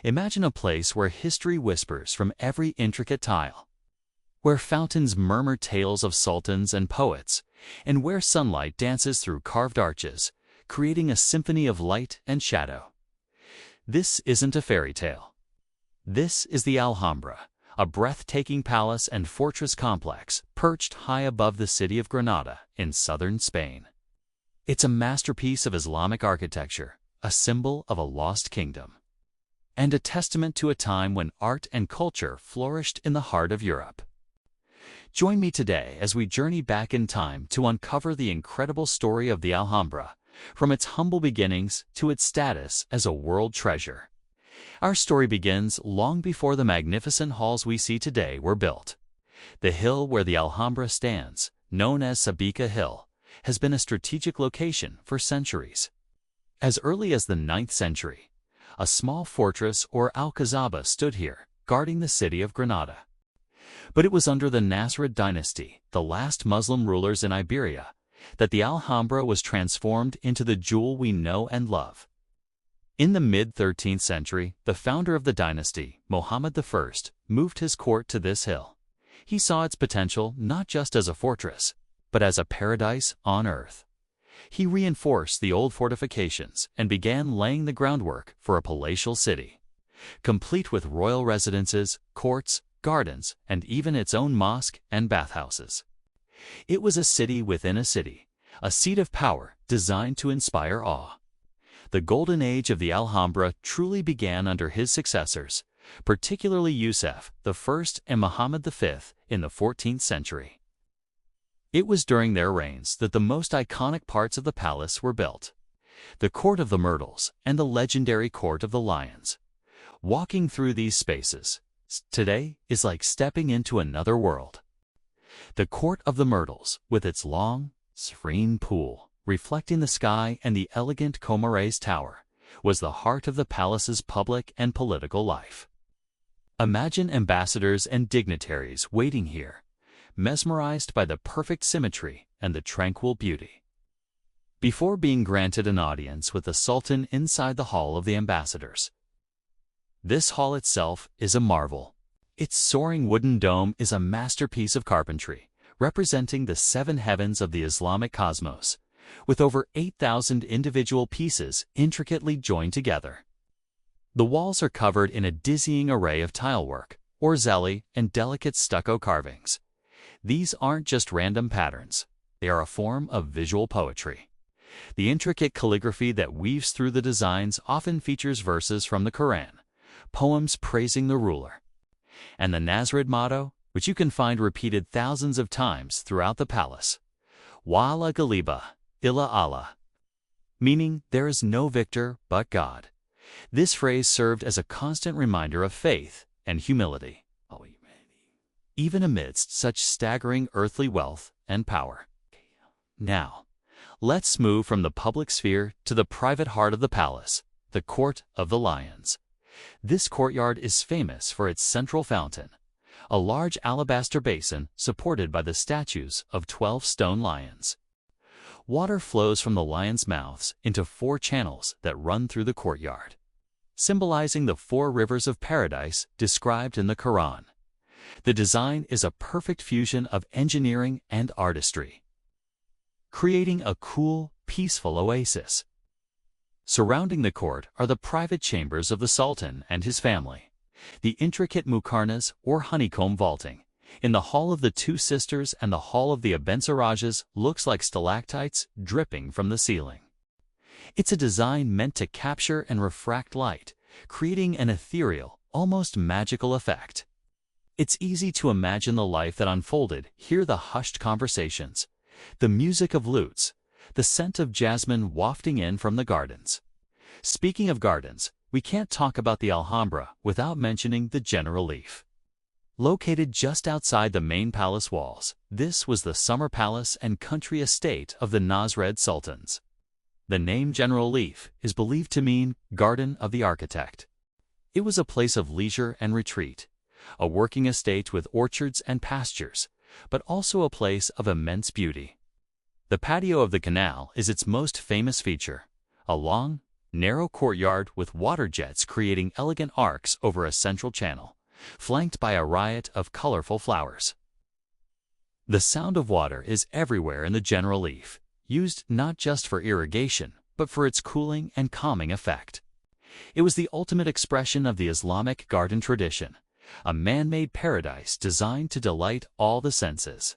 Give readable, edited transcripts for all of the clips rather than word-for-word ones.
Imagine a place where history whispers from every intricate tile, where fountains murmur tales of sultans and poets, and where sunlight dances through carved arches, creating a symphony of light and shadow. This isn't a fairy tale. This is the Alhambra, a breathtaking palace and fortress complex perched high above the city of Granada in southern Spain. It's a masterpiece of Islamic architecture, a symbol of a lost kingdom, and a testament to a time when art and culture flourished in the heart of Europe. Join me today as we journey back in time to uncover the incredible story of the Alhambra, from its humble beginnings to its status as a world treasure. Our story begins long before the magnificent halls we see today were built. The hill where the Alhambra stands, known as Sabika Hill, has been a strategic location for centuries. As early as the 9th century, a small fortress or alcazaba stood here, guarding the city of Granada. But it was under the Nasrid dynasty, the last Muslim rulers in Iberia, that the Alhambra was transformed into the jewel we know and love. In the mid-13th century, the founder of the dynasty, Muhammad I, moved his court to this hill. He saw its potential not just as a fortress, but as a paradise on earth. He reinforced the old fortifications and began laying the groundwork for a palatial city, complete with royal residences, courts, gardens, and even its own mosque and bathhouses. It was a city within a city, a seat of power designed to inspire awe. The golden age of the Alhambra truly began under his successors, particularly Yusuf I and Muhammad V in the 14th century. It was during their reigns that the most iconic parts of the palace were built: the Court of the Myrtles and the legendary Court of the Lions. Walking through these spaces today is like stepping into another world. The Court of the Myrtles, with its long, serene pool reflecting the sky and the elegant Comares Tower, was the heart of the palace's public and political life. Imagine ambassadors and dignitaries waiting here, mesmerized by the perfect symmetry and the tranquil beauty. Before being granted an audience with the Sultan inside the Hall of the Ambassadors. This hall itself is a marvel. Its soaring wooden dome is a masterpiece of carpentry, representing the seven heavens of the Islamic cosmos, with over 8,000 individual pieces intricately joined together. The walls are covered in a dizzying array of tilework, orzeli, and delicate stucco carvings. These aren't just random patterns. They are a form of visual poetry. The intricate calligraphy that weaves through the designs often features verses from the Quran, poems praising the ruler, and the Nasrid motto, which you can find repeated thousands of times throughout the palace: Wa la ghaliba illa Allah, meaning there is no victor but God. This phrase served as a constant reminder of faith and humility, even amidst such staggering earthly wealth and power. Now, let's move from the public sphere to the private heart of the palace, the Court of the Lions. This courtyard is famous for its central fountain, a large alabaster basin supported by the statues of 12 stone lions. Water flows from the lions' mouths into 4 channels that run through the courtyard, symbolizing the 4 rivers of paradise described in the Quran. The design is a perfect fusion of engineering and artistry, creating a cool, peaceful oasis. Surrounding the court are the private chambers of the Sultan and his family, the intricate muqarnas or honeycomb vaulting in the Hall of the Two Sisters and the Hall of the Abencerrages looks like stalactites dripping from the ceiling. It's a design meant to capture and refract light, creating an ethereal, almost magical effect. It's easy to imagine the life that unfolded, hear the hushed conversations, the music of lutes, the scent of jasmine wafting in from the gardens. Speaking of gardens, we can't talk about the Alhambra without mentioning the Generalife. Located just outside the main palace walls, this was the summer palace and country estate of the Nasrid Sultans. The name Generalife is believed to mean Garden of the Architect. It was a place of leisure and retreat, a working estate with orchards and pastures, but also a place of immense beauty. The patio of the canal is its most famous feature, a long, narrow courtyard with water jets creating elegant arcs over a central channel, flanked by a riot of colorful flowers. The sound of water is everywhere in the general relief, used not just for irrigation, but for its cooling and calming effect. It was the ultimate expression of the Islamic garden tradition, a man-made paradise designed to delight all the senses.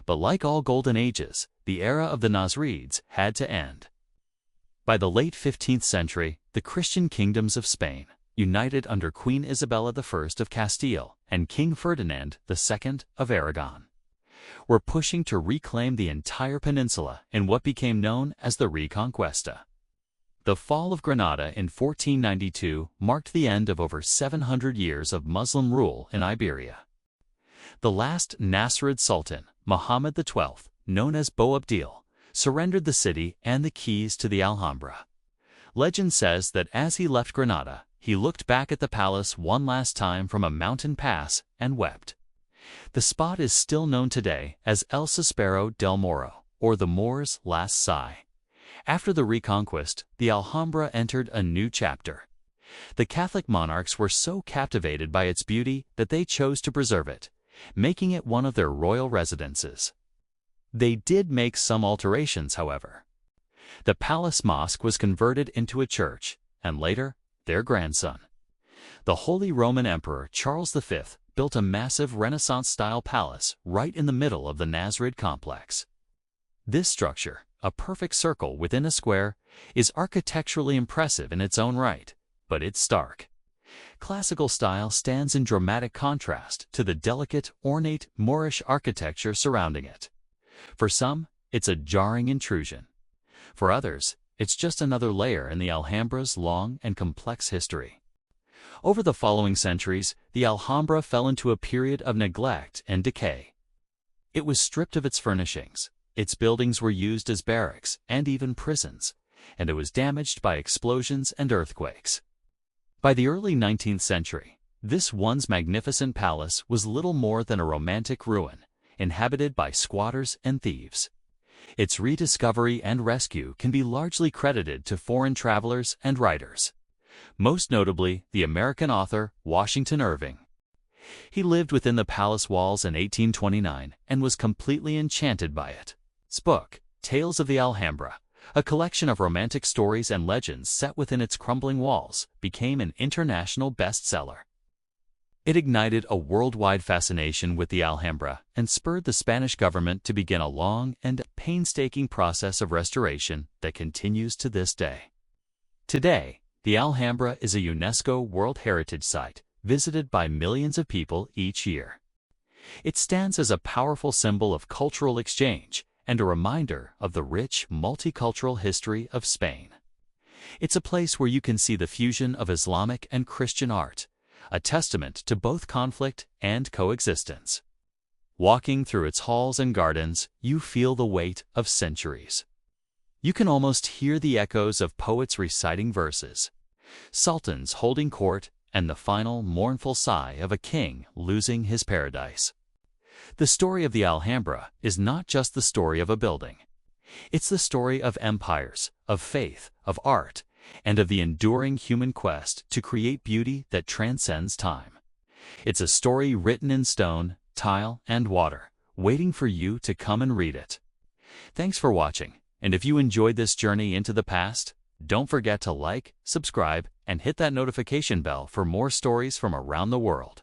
But like all golden ages, the era of the Nasrids had to end. By the late 15th century, the Christian kingdoms of Spain, united under Queen Isabella I of Castile and King Ferdinand II of Aragon, were pushing to reclaim the entire peninsula in what became known as the Reconquista. The fall of Granada in 1492 marked the end of over 700 years of Muslim rule in Iberia. The last Nasrid Sultan, Muhammad XII, known as Boabdil, surrendered the city and the keys to the Alhambra. Legend says that as he left Granada, he looked back at the palace one last time from a mountain pass and wept. The spot is still known today as El Suspiro del Moro, or the Moor's Last Sigh. After the Reconquest, the Alhambra entered a new chapter. The Catholic monarchs were so captivated by its beauty that they chose to preserve it, making it one of their royal residences. They did make some alterations, however. The palace mosque was converted into a church, and later, their grandson, the Holy Roman Emperor Charles V, built a massive Renaissance-style palace right in the middle of the Nasrid complex. This structure, a perfect circle within a square, is architecturally impressive in its own right, but it's stark. Classical style stands in dramatic contrast to the delicate, ornate Moorish architecture surrounding it. For some, it's a jarring intrusion. For others, it's just another layer in the Alhambra's long and complex history. Over the following centuries, the Alhambra fell into a period of neglect and decay. It was stripped of its furnishings, its buildings were used as barracks and even prisons, and it was damaged by explosions and earthquakes. By the early 19th century, this once magnificent palace was little more than a romantic ruin, inhabited by squatters and thieves. Its rediscovery and rescue can be largely credited to foreign travelers and writers, most notably the American author Washington Irving. He lived within the palace walls in 1829 and was completely enchanted by it. His book, Tales of the Alhambra, a collection of romantic stories and legends set within its crumbling walls, became an international bestseller. It ignited a worldwide fascination with the Alhambra and spurred the Spanish government to begin a long and painstaking process of restoration that continues to this day. Today, the Alhambra is a UNESCO World Heritage Site, visited by millions of people each year. It stands as a powerful symbol of cultural exchange and a reminder of the rich, multicultural history of Spain. It's a place where you can see the fusion of Islamic and Christian art, a testament to both conflict and coexistence. Walking through its halls and gardens, you feel the weight of centuries. You can almost hear the echoes of poets reciting verses, sultans holding court, and the final mournful sigh of a king losing his paradise. The story of the Alhambra is not just the story of a building. It's the story of empires, of faith, of art, and of the enduring human quest to create beauty that transcends time. It's a story written in stone, tile, and water, waiting for you to come and read it. Thanks for watching, and if you enjoyed this journey into the past, don't forget to like, subscribe, and hit that notification bell for more stories from around the world.